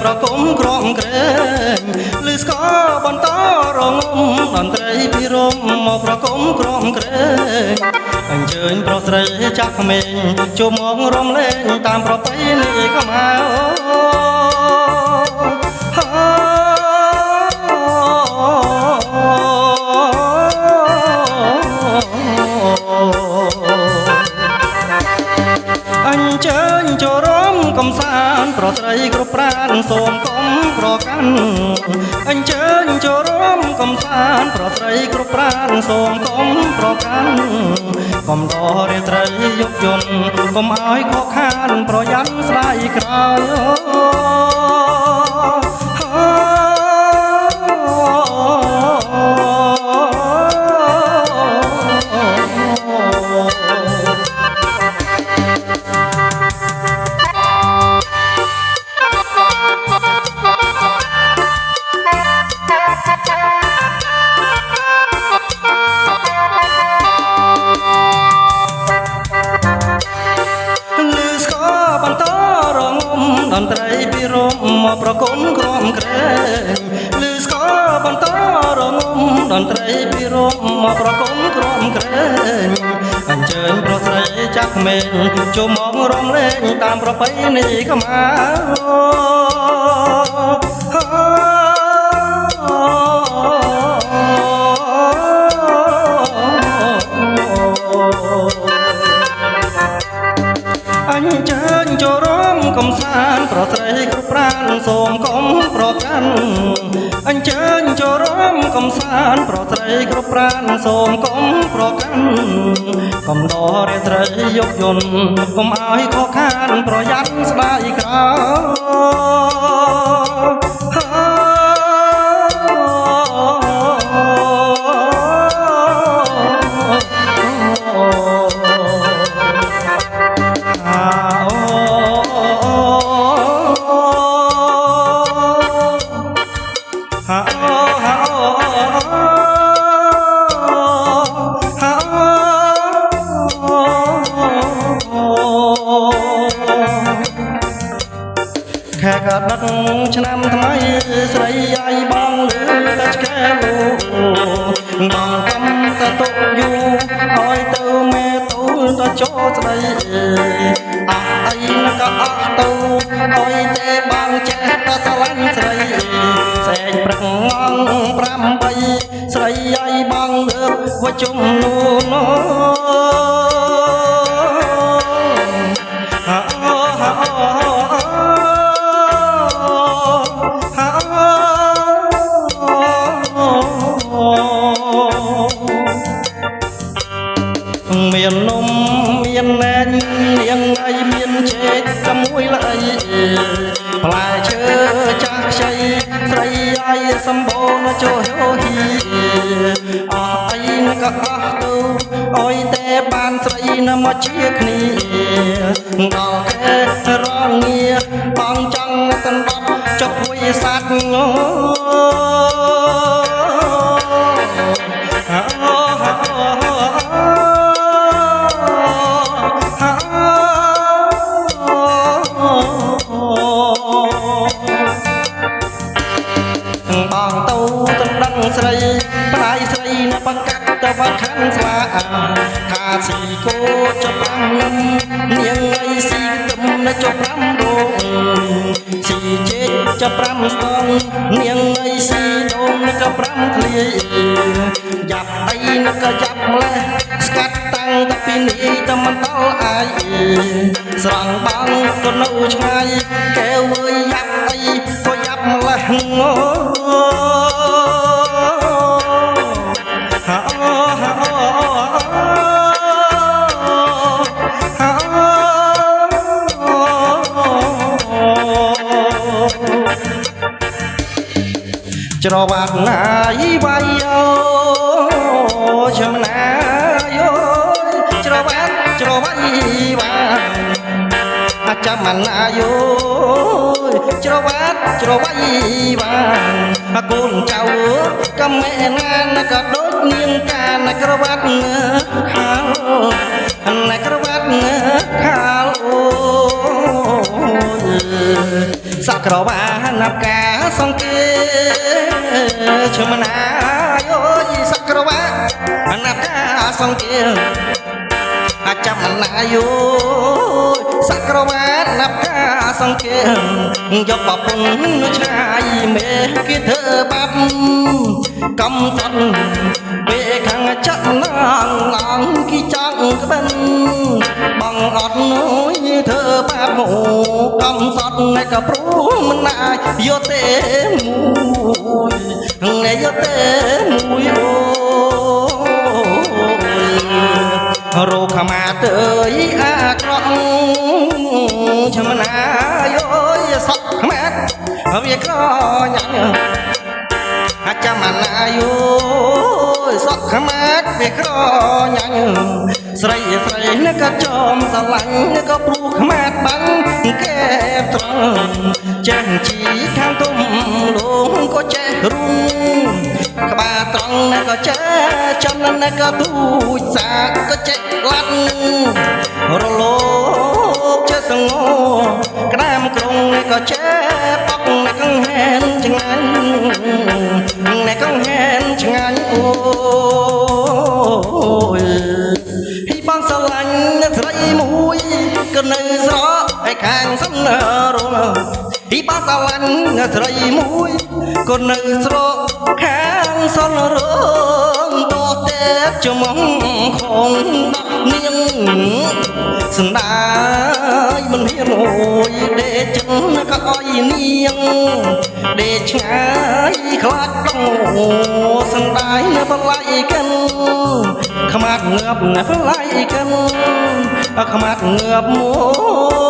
ប្រគំក្រំក្រែងលឺស្គរបន្តរងំតន្ត្រីពីរំមកប្រគំក្រំក្រែងអញ្ជើញប្រុសស្រីចាស់ក្មេងជួបមករំលែងតាមប្រពៃណីខ្មែរអញ្ជើញចូលរំកំសាន្តប្រត្រីគ្រប់ប្រានសូមកុំប្រកាន់អញ្ជើញចូលរំកំសាន្តប្រត្រីគ្រប់ប្រានសូមកុំប្រកាន់កុំដរាត្រីយកយន្តកុំឲ្យខកខានប្រយ័ត្នស្ដាយក្រោយតន្ត្រីពីរំមកប្រគំក្រំក្រែងលឺស្គរបន្តរងំតន្ត្រីពីរំមកប្រគំក្រំក្រែងអញ្ជើញប្រុសស្រីចាស់ក្មេងចូលមករំលែងតាមប្រពៃណីខ្មែរអញ្ជើញចូលរំកំសាន្តប្រត្រីគ្រប់ប្រានសូមកុំប្រកាន់អញ្ជើញចូលរំកំសាន្តប្រត្រីគ្រប់ប្រានសូមកុំប្រកាន់កុំដរាត្រីយកយន្តកុំឲ្យខកខានប្រយ័ត្នស្ដាយក្រោខែកដឹកឆ្នាំថ្មីស្រីអាយបងលឺតែឆ្កែលូបងកំតតុយូឲ្យទៅមេទូលតចូលស្ដីអស់អីក៏អស់ទៅឲ្យតែបងចេះតែស្រឡាញ់ស្រីសែងព្រឹកងង8ស្រីអាយបងលើកវជុំនួនមាននំមានណែននាងអីមានចេកជាមួយលអីផ្លែឈើចាស់ខ្ចីស្រីអាយសម្បូរចូលហ៊ីអស់អីក៏អស់ទៅអុយតែបានស្រីនៅមកជាគ្នាដល់ខែរងាបងចង់សន្បត់ចុះមួយសัตว์បងទៅទៅដឹងស្រីផ្ដាយស្រីនៅបង្កាត់ទៅវត្តខាន់ស្លាថាស៊ីគោចុះ5នំនាងអីស៊ីគំនៅចុះ5ដងស៊ីជេកចុះ5ស្ទងនាងអីស៊ីដងនៅចុះ5ធ្លាយយ៉ាប់អីនៅក៏យ៉ាប់ម្លេះស្កាត់តាំងតែពីនេះតែមិនដល់អាយស្រង់បងទៅនៅឆ្ងាយកែវអើយយ៉ាប់អីក៏យ៉ាប់ម្លេះ ច្រវាត់ណាយវាយយោចំណាយោច្រវាត់ច្រវាយវាចាំមិនណាយោច្រវាត់ច្រវាយវាកូនចៅកំមែណានក៏ដូចនាងកានក្រវ៉ាត់ខាលណែក្រវ៉ាត់ខាលអូសក្រវ៉ាណាប់កាសង្កេឈ្មណាយោសក្រវ៉ាណាប់កាសង្កេចាំមិនណាយោសក្រវ៉ាណាប់កាសង្កេយកបពុនឆ្ងាយមេគេធ្វើបាបកំសត់ពេលខាងចាក់ណាងគីចង់ក្បិនបងអត់នួយធ្វើបាបកំសត់តែក៏ព្រោះមិនអាចយកទេមួយថ្ងៃយកទេមួយអូរោខមាទៅអាក្រក់ឈ្មណាយោសក់ខ្មាត់វាក្រញាញ់ចាំមិនណាយោសក់ខ្មាត់វាក្រញាញ់ស្រីស្រីនេះក៏ចំស្រឡាញ់ក៏ព្រោះខ្មាត់បាំងកែត្រង់ចេះជីខាងទុំលងក៏ចេះរុំក្បាលត្រង់នេះក៏ចេះចំណនេះក៏ទូចសាក៏ចេះឡាត់រលោកចេះសងក្តាមក្រុងនេះក៏ចេះបកនេះកង្ហែនឆ្ងាញ់នេះកង្ហែនឆ្ងាញ់អូយពីបងស្រឡាញ់ស្រីមួយក៏នៅស្រកឲ្យខាងសំណរងពីបងស្រឡាញ់ស្រីមួយក៏នៅស្រកខាងសំរងតតែចំងខងនាងសណ្ដាយមិនហ៊ានអូយដេកចឹងក៏អុយនាងដេកឆ្ងាយខ្លាចដងសណ្ដាយនៅបល័យកិនខ្មាត់ងើបនៅបល័យកិនខ្មាត់ងើបមក